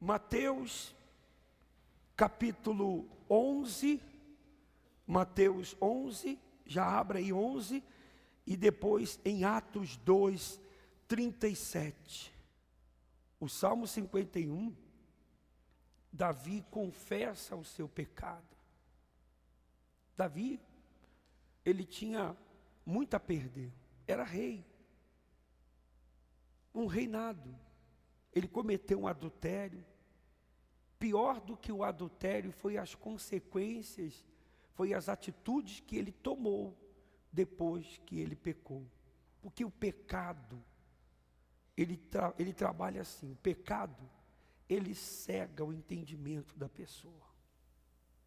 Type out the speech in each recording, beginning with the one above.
Mateus capítulo 11, Mateus 11, já abre aí 11, e depois em Atos 2, 37. O Salmo 51, Davi confessa o seu pecado. Davi, ele tinha muito a perder, era rei, um reinado. Ele cometeu um adultério. Pior do que o adultério foi as consequências, foi as atitudes que ele tomou depois que ele pecou. Porque o pecado, ele trabalha assim, o pecado, ele cega o entendimento da pessoa.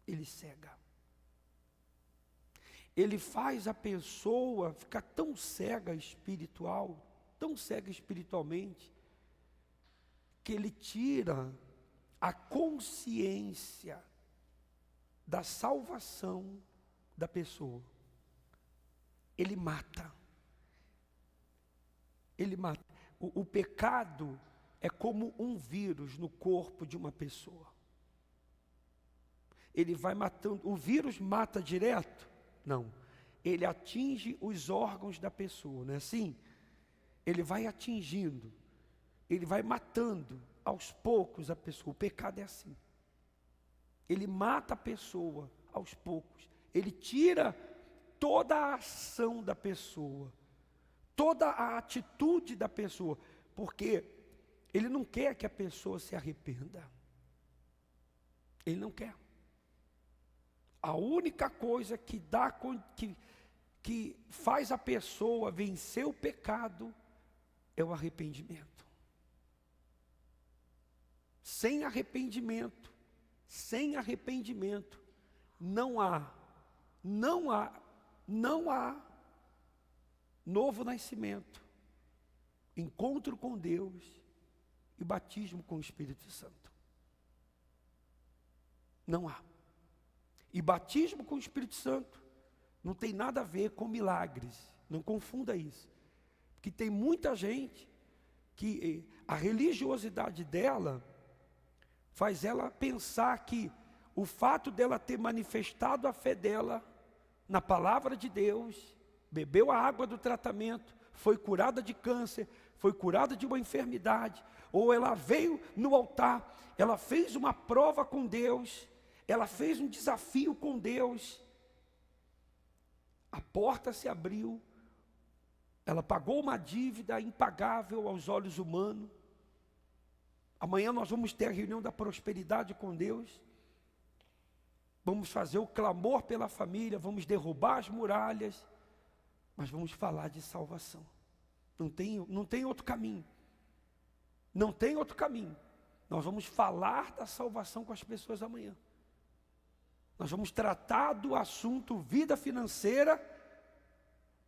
Ele cega. Ele faz a pessoa ficar tão cega tão cega espiritualmente, que ele tira a consciência da salvação da pessoa. Ele mata. Ele mata. O pecado é como um vírus no corpo de uma pessoa. Ele vai matando. O vírus mata direto? Não. Ele atinge os órgãos da pessoa, não é assim? Ele vai atingindo. Ele vai matando aos poucos a pessoa. O pecado é assim. Ele mata a pessoa aos poucos. Ele tira toda a ação da pessoa, toda a atitude da pessoa, porque ele não quer que a pessoa se arrependa. Ele não quer. A única coisa que faz a pessoa vencer o pecado é o arrependimento. Sem arrependimento, não há novo nascimento, encontro com Deus e batismo com o Espírito Santo. Não há. E batismo com o Espírito Santo não tem nada a ver com milagres, não confunda isso. Porque tem muita gente que a religiosidade dela faz ela pensar que o fato dela ter manifestado a fé dela na palavra de Deus, bebeu a água do tratamento, foi curada de câncer, foi curada de uma enfermidade, ou ela veio no altar, ela fez uma prova com Deus, ela fez um desafio com Deus, a porta se abriu, ela pagou uma dívida impagável aos olhos humanos. Amanhã nós vamos ter a reunião da prosperidade com Deus. Vamos fazer o clamor pela família, vamos derrubar as muralhas, mas vamos falar de salvação. Não tem outro caminho. Não tem outro caminho. Nós vamos falar da salvação com as pessoas amanhã. Nós vamos tratar do assunto vida financeira,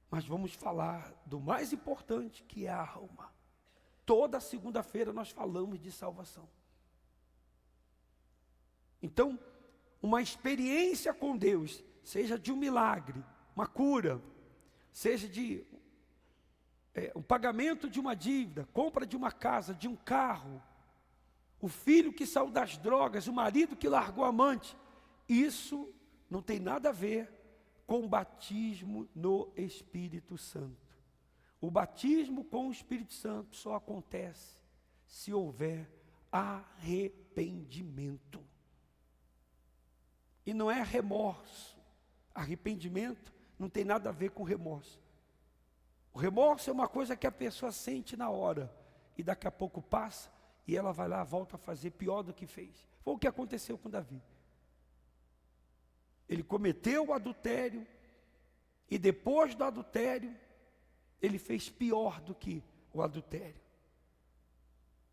mas vamos falar do mais importante, que é a alma. Toda segunda-feira nós falamos de salvação. Então, uma experiência com Deus, seja de um milagre, uma cura, seja de o pagamento de uma dívida, compra de uma casa, de um carro, o filho que saiu das drogas, o marido que largou a amante, isso não tem nada a ver com o batismo no Espírito Santo. O batismo com o Espírito Santo só acontece se houver arrependimento. E não é remorso. Arrependimento não tem nada a ver com remorso. O remorso é uma coisa que a pessoa sente na hora, e daqui a pouco passa, e ela vai lá, volta a fazer pior do que fez. Foi o que aconteceu com Davi. Ele cometeu o adultério, e depois do adultério, ele fez pior do que o adultério.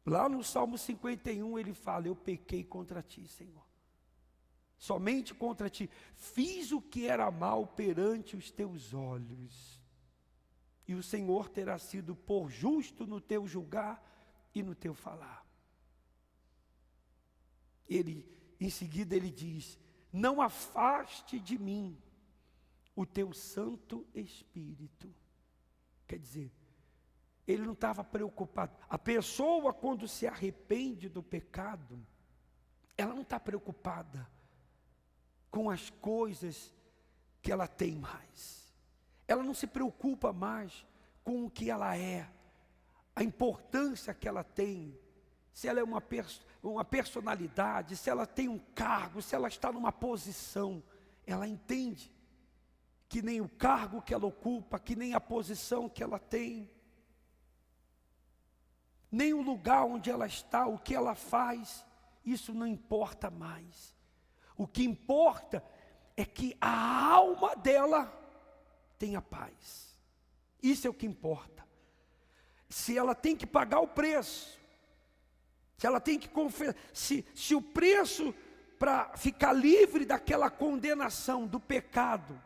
Lá no Salmo 51 ele fala: eu pequei contra ti, Senhor. Somente contra ti. Fiz o que era mal perante os teus olhos. E o Senhor terá sido por justo no teu julgar e no teu falar. Em seguida ele diz: não afaste de mim o teu Santo Espírito. Quer dizer, Ele não estava preocupado. A pessoa, quando se arrepende do pecado, ela não está preocupada com as coisas que ela tem mais. Ela não se preocupa mais com o que ela é, a importância que ela tem, se ela é uma personalidade, se ela tem um cargo, se ela está numa posição. Ela entende que nem o cargo que ela ocupa, que nem a posição que ela tem, nem o lugar onde ela está, o que ela faz, isso não importa mais. O que importa é que a alma dela tenha paz. Isso é o que importa. Se ela tem que pagar o preço, se ela tem que confessar, se o preço para ficar livre daquela condenação do pecado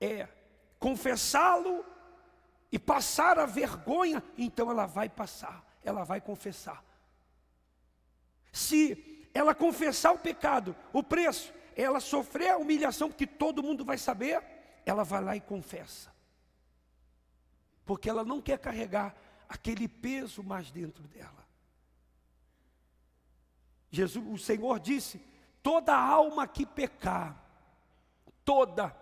é confessá-lo e passar a vergonha, então ela vai passar, ela vai confessar. Se ela confessar o pecado, o preço, ela sofrer a humilhação, porque todo mundo vai saber, ela vai lá e confessa. Porque ela não quer carregar aquele peso mais dentro dela. O Senhor disse: toda alma que pecar, toda,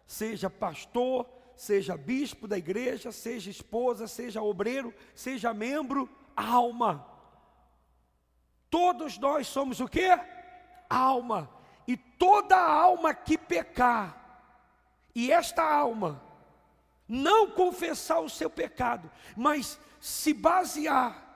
seja pastor, seja bispo da igreja, seja esposa, seja obreiro, seja membro, alma. Todos nós somos o quê? Alma. E toda alma que pecar, e esta alma não confessar o seu pecado, mas se basear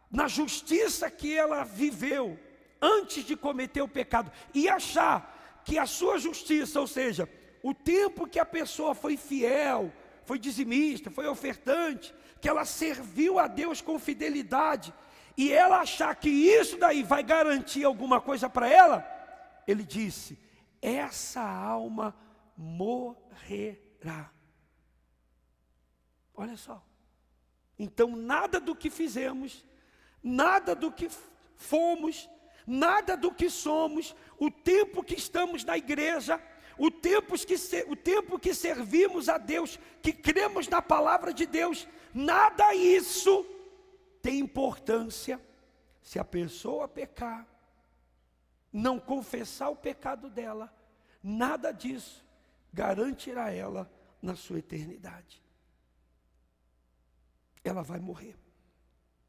na justiça que ela viveu antes de cometer o pecado, e achar que a sua justiça, ou seja, o tempo que a pessoa foi fiel, foi dizimista, foi ofertante, que ela serviu a Deus com fidelidade, e ela achar que isso daí vai garantir alguma coisa para ela, ele disse: essa alma morrerá. Olha só. Então nada do que fizemos, nada do que fomos, nada do que somos, o tempo que estamos na igreja, o tempo que servimos a Deus, que cremos na palavra de Deus, nada isso tem importância se a pessoa pecar, não confessar o pecado dela, nada disso garantirá ela na sua eternidade. Ela vai morrer.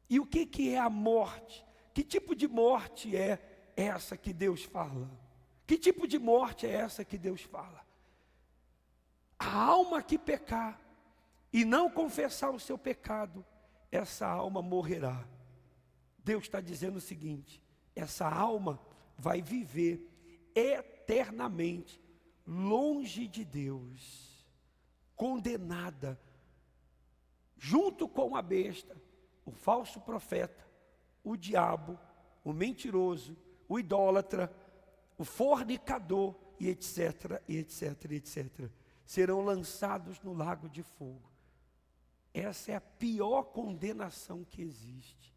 E o que é a morte? Que tipo de morte é essa que Deus fala? Que tipo de morte é essa que Deus fala? A alma que pecar e não confessar o seu pecado, essa alma morrerá. Deus está dizendo o seguinte: essa alma vai viver eternamente longe de Deus, condenada, junto com a besta, o falso profeta, o diabo, o mentiroso, o idólatra, o fornicador, e etc, e etc, e etc. Serão lançados no lago de fogo. Essa é a pior condenação que existe.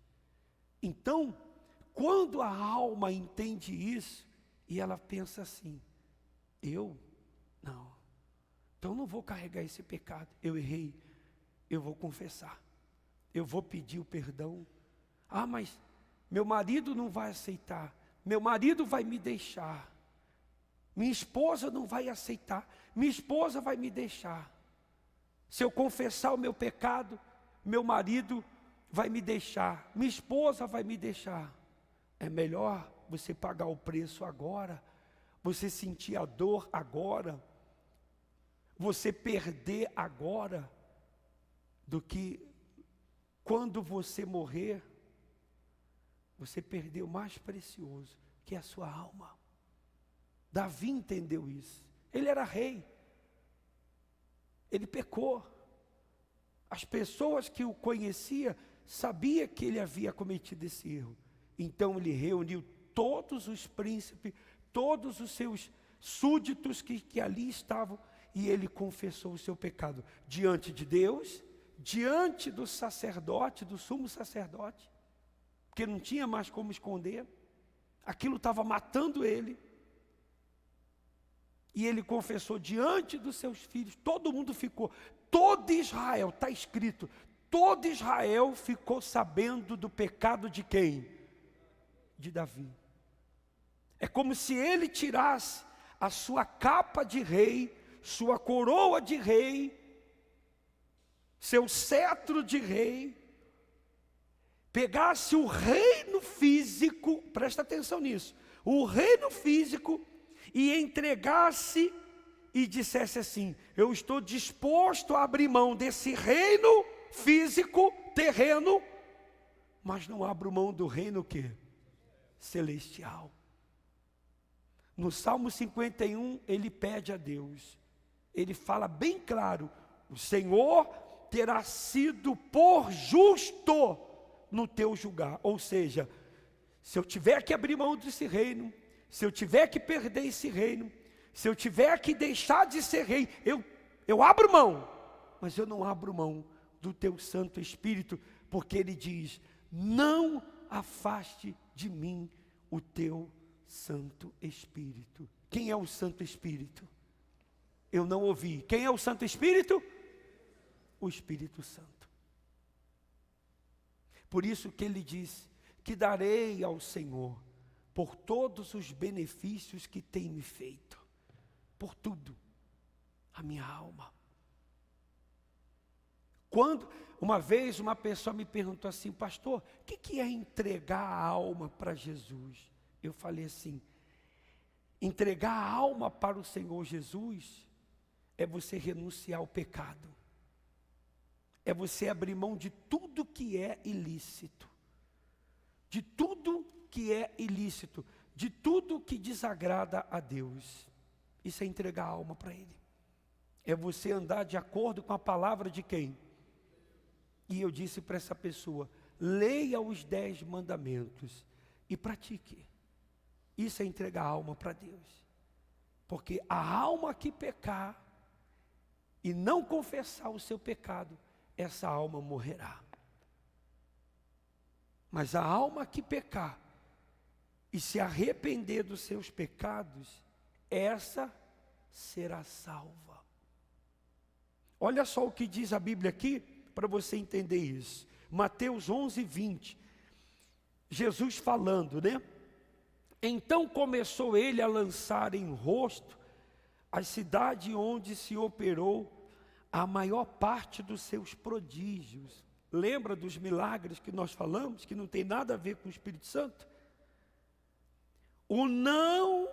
Então, quando a alma entende isso, e ela pensa assim: não, então não vou carregar esse pecado, eu errei, eu vou confessar, eu vou pedir o perdão. Ah, mas meu marido não vai aceitar, meu marido vai me deixar, minha esposa não vai aceitar, minha esposa vai me deixar. Se eu confessar o meu pecado, meu marido vai me deixar, minha esposa vai me deixar. É melhor você pagar o preço agora, você sentir a dor agora, você perder agora, do que quando você morrer, você perdeu o mais precioso, que é a sua alma. Davi entendeu isso. Ele era rei, ele pecou. As pessoas que o conheciam sabiam que ele havia cometido esse erro. Então ele reuniu todos os príncipes, todos os seus súditos que ali estavam, e ele confessou o seu pecado diante de Deus, diante do sacerdote, do sumo sacerdote, porque não tinha mais como esconder, aquilo estava matando ele, e ele confessou diante dos seus filhos, todo mundo ficou, todo Israel, está escrito, todo Israel ficou sabendo do pecado de quem? De Davi. É como se ele tirasse a sua capa de rei, sua coroa de rei, seu cetro de rei, pegasse o reino físico, presta atenção nisso, o reino físico, e entregasse e dissesse assim: eu estou disposto a abrir mão desse reino físico, terreno, mas não abro mão do reino quê? Celestial. No Salmo 51, ele pede a Deus, ele fala bem claro: o Senhor terá sido por justo no teu julgar. Ou seja, se eu tiver que abrir mão desse reino, se eu tiver que perder esse reino, se eu tiver que deixar de ser rei, eu abro mão, mas eu não abro mão do teu Santo Espírito, porque ele diz: não afaste de mim o teu Santo Espírito. Quem é o Santo Espírito? Eu não ouvi. Quem é o Santo Espírito? O Espírito Santo. Por isso que ele diz que darei ao Senhor por todos os benefícios que tem me feito, por tudo, a minha alma. Quando uma vez uma pessoa me perguntou assim: pastor, o que é entregar a alma para Jesus? Eu falei assim: entregar a alma para o Senhor Jesus é você renunciar ao pecado, é você abrir mão de tudo que é ilícito, de tudo que é ilícito, de tudo que desagrada a Deus. Isso é entregar a alma para Ele, é você andar de acordo com a palavra de quem? E eu disse para essa pessoa: leia os 10 mandamentos e pratique. Isso é entregar a alma para Deus, porque a alma que pecar e não confessar o seu pecado, essa alma morrerá. Mas a alma que pecar e se arrepender dos seus pecados, essa será salva. Olha só o que diz a Bíblia aqui, para você entender isso. Mateus 11, 20. Jesus falando, né? Então começou ele a lançar em rosto a cidade onde se operou a maior parte dos seus prodígios. Lembra dos milagres que nós falamos, que não tem nada a ver com o Espírito Santo? O não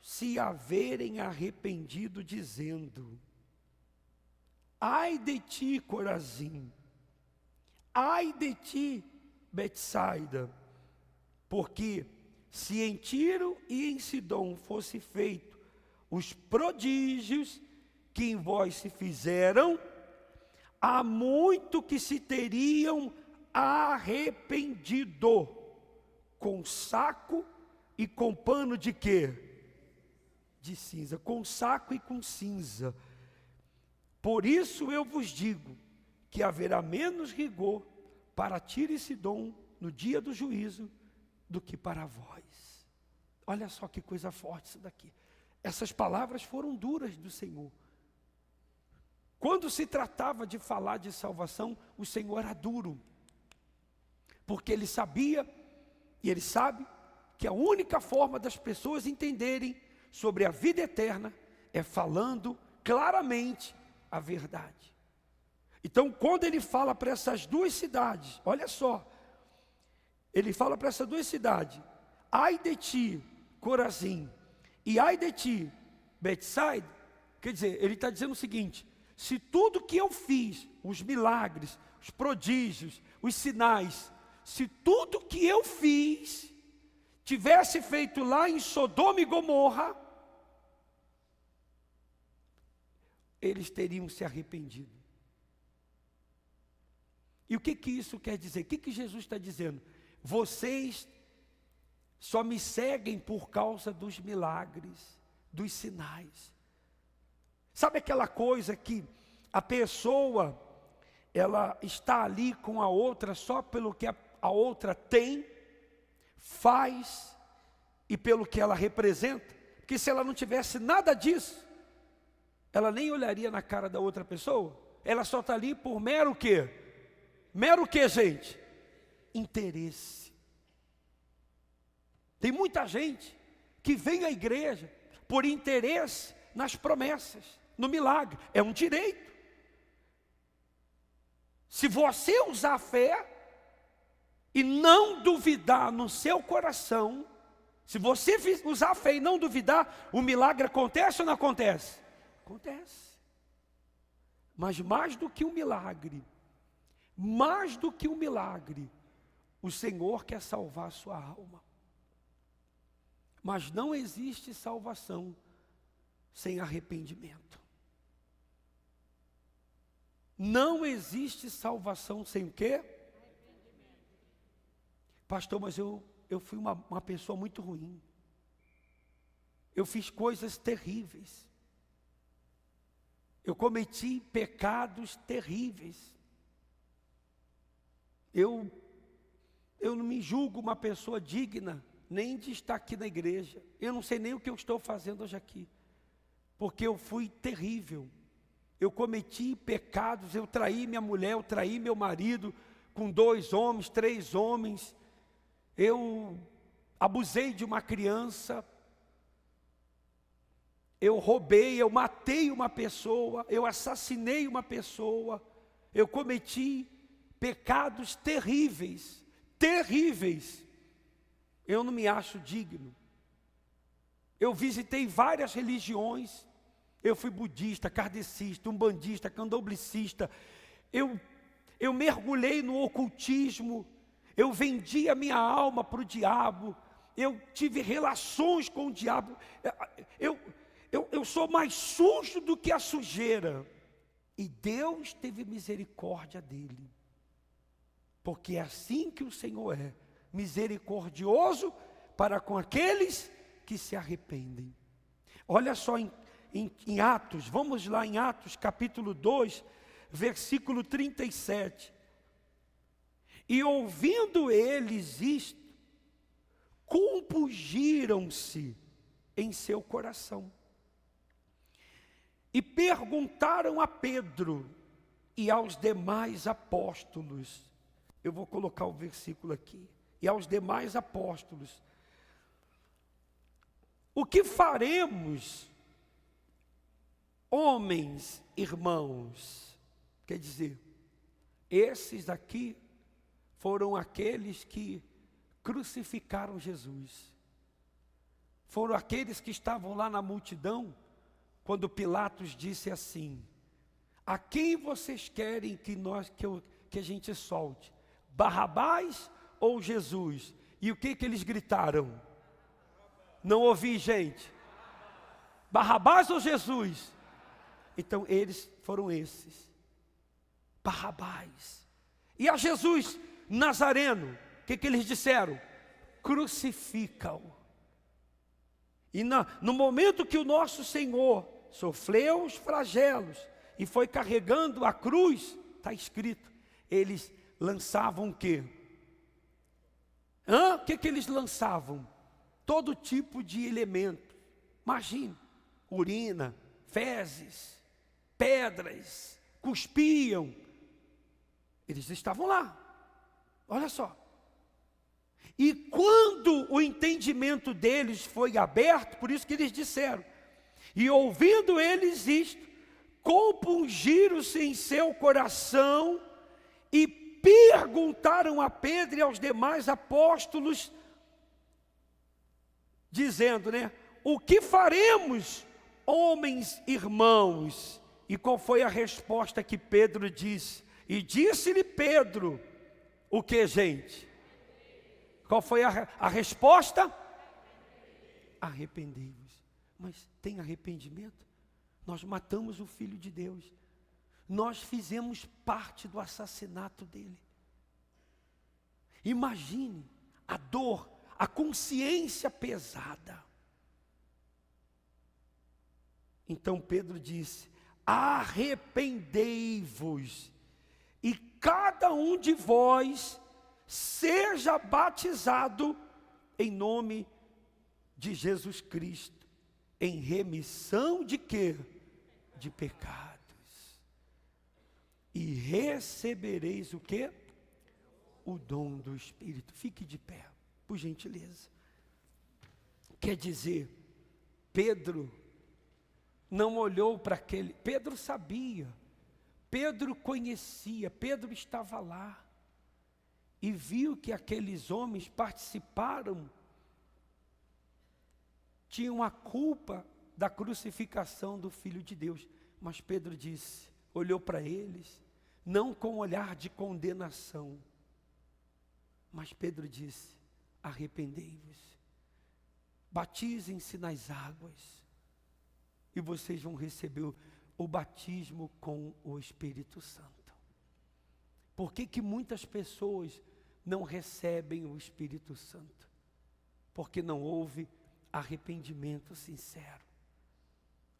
se haverem arrependido, dizendo: ai de ti, Corazim, ai de ti, Betsaida, porque se em Tiro e em Sidom fosse feito os prodígios que em vós se fizeram, há muito que se teriam arrependido, com saco e com pano de quê? De cinza, com saco e com cinza. Por isso eu vos digo que haverá menos rigor para Tiro e Sidom no dia do juízo do que para vós. Olha só que coisa forte isso daqui. Essas palavras foram duras do Senhor. Quando se tratava de falar de salvação, o Senhor era duro, porque Ele sabia, e Ele sabe, que a única forma das pessoas entenderem sobre a vida eterna é falando claramente a verdade. Então, quando Ele fala para essas duas cidades, olha só, Ele fala para essas duas cidades: ai de ti, Corazim, e ai de ti, Betsaida. Quer dizer, Ele está dizendo o seguinte: se tudo que eu fiz, os milagres, os prodígios, os sinais, se tudo que eu fiz tivesse feito lá em Sodoma e Gomorra, eles teriam se arrependido. E o que isso quer dizer? O que Jesus está dizendo? Vocês só me seguem por causa dos milagres, dos sinais. Sabe aquela coisa que a pessoa, ela está ali com a outra só pelo que a outra tem, faz e pelo que ela representa? Porque se ela não tivesse nada disso, ela nem olharia na cara da outra pessoa. Ela só está ali por mero quê? Mero o que, gente? Interesse. Tem muita gente que vem à igreja por interesse nas promessas, no milagre. É um direito. Se você usar a fé e não duvidar no seu coração, se você usar a fé e não duvidar, o milagre acontece ou não acontece? Acontece. Mas mais do que um milagre, o Senhor quer salvar a sua alma. Mas não existe salvação sem arrependimento. Não existe salvação sem o quê? Pastor, mas eu fui uma pessoa muito ruim. Eu fiz coisas terríveis. Eu cometi pecados terríveis. Eu não me julgo uma pessoa digna nem de estar aqui na igreja. Eu não sei nem o que eu estou fazendo hoje aqui, porque eu fui terrível. Eu cometi pecados, eu traí minha mulher, eu traí meu marido com 2 homens, 3 homens. Eu abusei de uma criança. Eu roubei, eu matei uma pessoa, eu assassinei uma pessoa. Eu cometi pecados terríveis, terríveis. Eu não me acho digno. Eu visitei várias religiões. Eu fui budista, kardecista, umbandista, candomblessista. Eu mergulhei no ocultismo. Eu vendi a minha alma para o diabo. Eu tive relações com o diabo. Eu sou mais sujo do que a sujeira. E Deus teve misericórdia dele. Porque é assim que o Senhor é. Misericordioso para com aqueles que se arrependem. Olha só em Atos, vamos lá em Atos capítulo 2, versículo 37. E ouvindo eles isto, compungiram-se em seu coração. E perguntaram a Pedro e aos demais apóstolos. Eu vou colocar o versículo aqui. E aos demais apóstolos: o que faremos, homens, irmãos? Quer dizer, esses aqui foram aqueles que crucificaram Jesus. Foram aqueles que estavam lá na multidão, quando Pilatos disse assim: a quem vocês querem que a gente solte? Barrabás ou Jesus? E o que eles gritaram? Não ouvi, gente. Barrabás ou Jesus? Então eles foram esses. Barrabás. E a Jesus Nazareno, o que eles disseram? Crucifica-o. E no momento que o nosso Senhor sofreu os flagelos e foi carregando a cruz, está escrito, eles lançavam o quê? O que eles lançavam? Todo tipo de elemento. Imagine, urina, fezes, pedras, cuspiam. Eles estavam lá. Olha só. E quando o entendimento deles foi aberto, por isso que eles disseram, e ouvindo eles isto, compungiram-se em seu coração e perguntaram a Pedro e aos demais apóstolos, dizendo, o que faremos, homens irmãos? E qual foi a resposta que Pedro disse? E disse-lhe Pedro, o que, gente? Qual foi a resposta? Arrependei-vos. Mas tem arrependimento? Nós matamos o Filho de Deus. Nós fizemos parte do assassinato dele. Imagine a dor, a consciência pesada. Então Pedro disse: arrependei-vos, e cada um de vós seja batizado em nome de Jesus Cristo, em remissão de quê? De pecados. E recebereis o quê? o dom do Espírito. Fique de pé, por gentileza. Quer dizer, Pedro não olhou para aquele. Pedro sabia, Pedro conhecia, Pedro estava lá e viu que aqueles homens participaram, tinham a culpa da crucificação do Filho de Deus. Mas Pedro disse, olhou para eles, não com olhar de condenação, mas Pedro disse, arrependei-vos, batizem-se nas águas, e vocês vão receber o batismo com o Espírito Santo. Por que muitas pessoas não recebem o Espírito Santo? Porque não houve arrependimento sincero.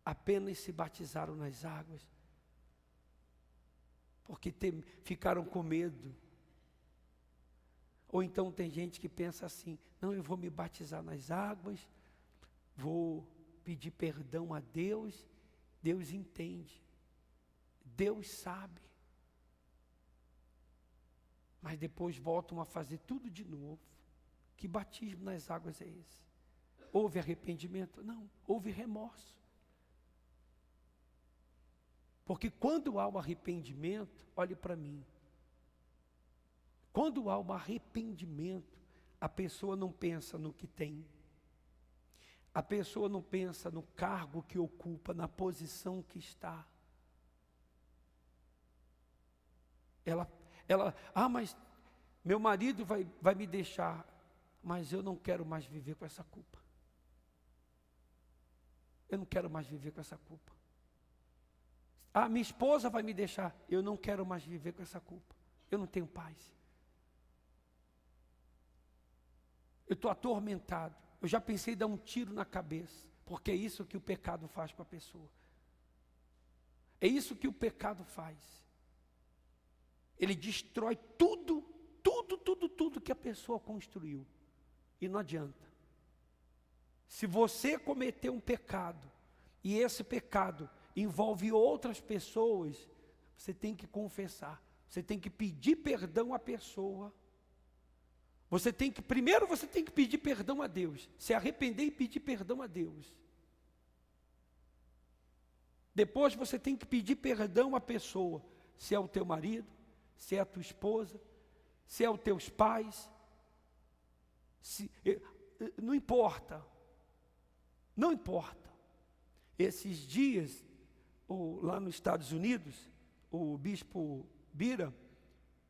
Apenas se batizaram nas águas, porque ficaram com medo. Ou então tem gente que pensa assim, não, eu vou me batizar nas águas, vou pedir perdão a Deus, Deus entende, Deus sabe. Mas depois voltam a fazer tudo de novo. Que batismo nas águas é esse? Houve arrependimento? Não, houve remorso. Porque quando há um arrependimento, olhe para mim, quando há um arrependimento, a pessoa não pensa no que tem, a pessoa não pensa no cargo que ocupa, na posição que está. Mas meu marido vai me deixar, mas eu não quero mais viver com essa culpa. Eu não quero mais viver com essa culpa. Minha esposa vai me deixar, eu não quero mais viver com essa culpa. Eu não tenho paz. Eu estou atormentado. Eu já pensei em dar um tiro na cabeça, porque é isso que o pecado faz com a pessoa. É isso que o pecado faz. Ele destrói tudo que a pessoa construiu. E não adianta. Se você cometer um pecado, e esse pecado envolve outras pessoas, você tem que confessar. Você tem que pedir perdão à pessoa. Primeiro você tem que pedir perdão a Deus. Se arrepender e pedir perdão a Deus. Depois você tem que pedir perdão à pessoa. Se é o teu marido, se é a tua esposa, se é os teus pais. Não importa. Não importa. Esses dias, lá nos Estados Unidos, o bispo Bira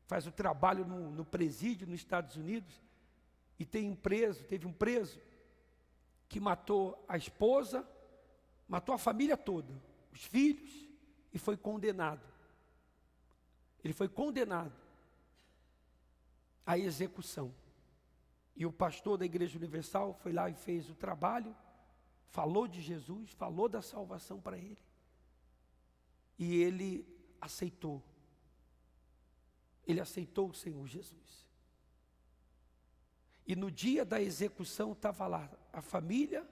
faz o trabalho no presídio nos Estados Unidos, e teve um preso que matou a esposa, matou a família toda, os filhos, e foi condenado. Ele foi condenado à execução. E o pastor da Igreja Universal foi lá e fez o trabalho, falou de Jesus, falou da salvação para ele. E ele aceitou. Ele aceitou o Senhor Jesus. E no dia da execução estava lá a família,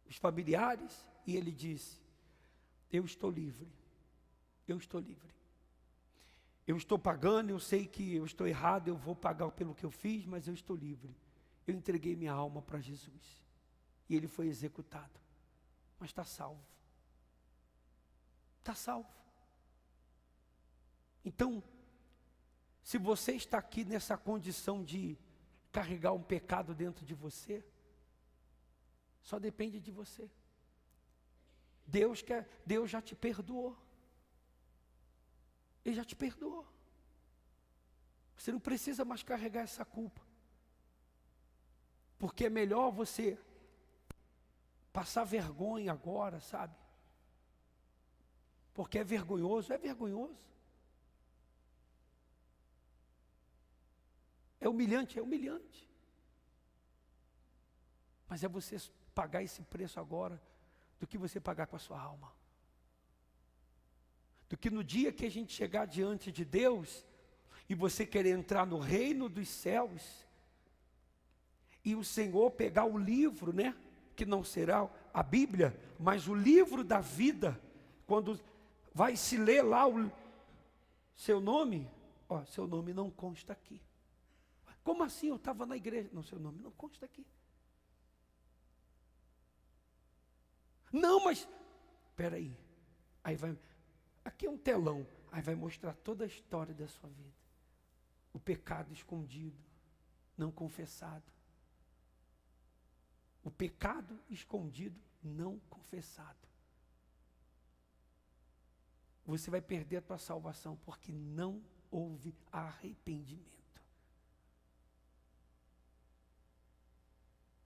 os familiares, e ele disse, eu estou livre, eu estou livre. Eu estou pagando, eu sei que eu estou errado, eu vou pagar pelo que eu fiz, mas eu estou livre. Eu entreguei minha alma para Jesus. E ele foi executado. Mas está salvo. Está salvo. Então, se você está aqui nessa condição de carregar um pecado dentro de você, só depende de você. Deus já te perdoou. Ele já te perdoou. Você não precisa mais carregar essa culpa. Porque é melhor você passar vergonha agora, sabe? Porque é vergonhoso. É humilhante. Mas é você pagar esse preço agora do que você pagar com a sua alma. Do que no dia que a gente chegar diante de Deus e você querer entrar no reino dos céus e o Senhor pegar o livro, né? Que não será a Bíblia, mas o livro da vida, quando vai se ler lá o seu nome, Ó, seu nome não consta aqui. Como assim? Eu estava na igreja. Não, seu nome não consta aqui. Não, mas, espera aí. Aí vai, aqui é um telão. Aí vai mostrar toda a história da sua vida. O pecado escondido, não confessado. O pecado escondido, não confessado. Você vai perder a tua salvação, porque não houve arrependimento.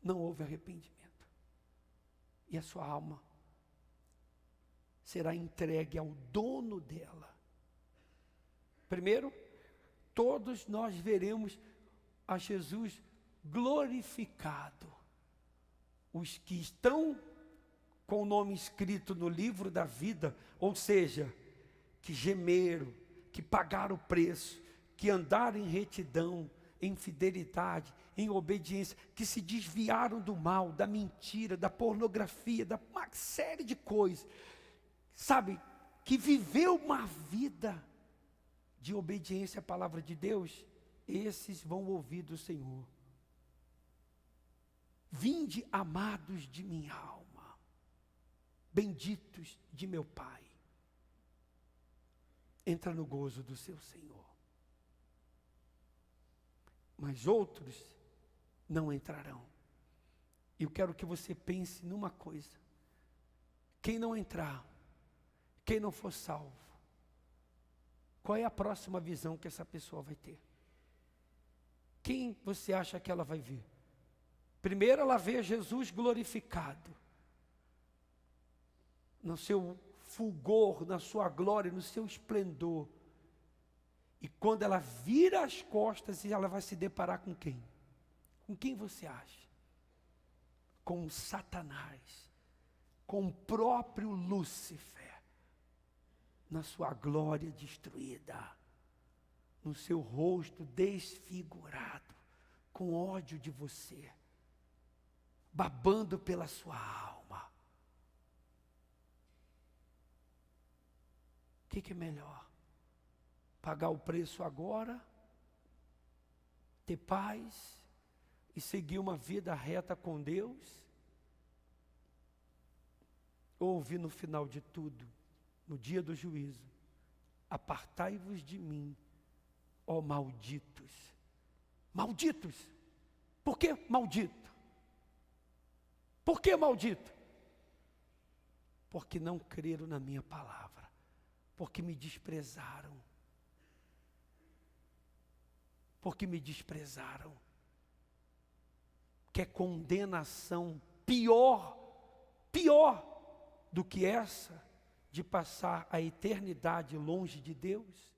Não houve arrependimento. E a sua alma será entregue ao dono dela. Primeiro, todos nós veremos a Jesus glorificado. Os que estão com o nome escrito no livro da vida, ou seja, que gemeram, que pagaram o preço, que andaram em retidão, em fidelidade, em obediência, que se desviaram do mal, da mentira, da pornografia, da uma série de coisas, sabe, que viveu uma vida de obediência à palavra de Deus, esses vão ouvir do Senhor. Vinde, amados de minha alma, benditos de meu Pai, entra no gozo do seu Senhor. Mas outros não entrarão. Eu quero que você pense numa coisa: quem não entrar, quem não for salvo, qual é a próxima visão que essa pessoa vai ter? Quem você acha que ela vai ver? Primeiro ela vê Jesus glorificado, no seu fulgor, na sua glória, no seu esplendor. E quando ela vira as costas, ela vai se deparar com quem? Com quem você acha? Com Satanás, com o próprio Lúcifer, na sua glória destruída, no seu rosto desfigurado, com ódio de você, babando pela sua alma. O que é melhor? Pagar o preço agora, ter paz e seguir uma vida reta com Deus? Ou ouvir no final de tudo, no dia do juízo: apartai-vos de mim, ó malditos. Malditos! Por que maldito? Por que maldito? Porque não creram na minha palavra, porque me desprezaram. Porque me desprezaram. Que é condenação pior do que essa, de passar a eternidade longe de Deus?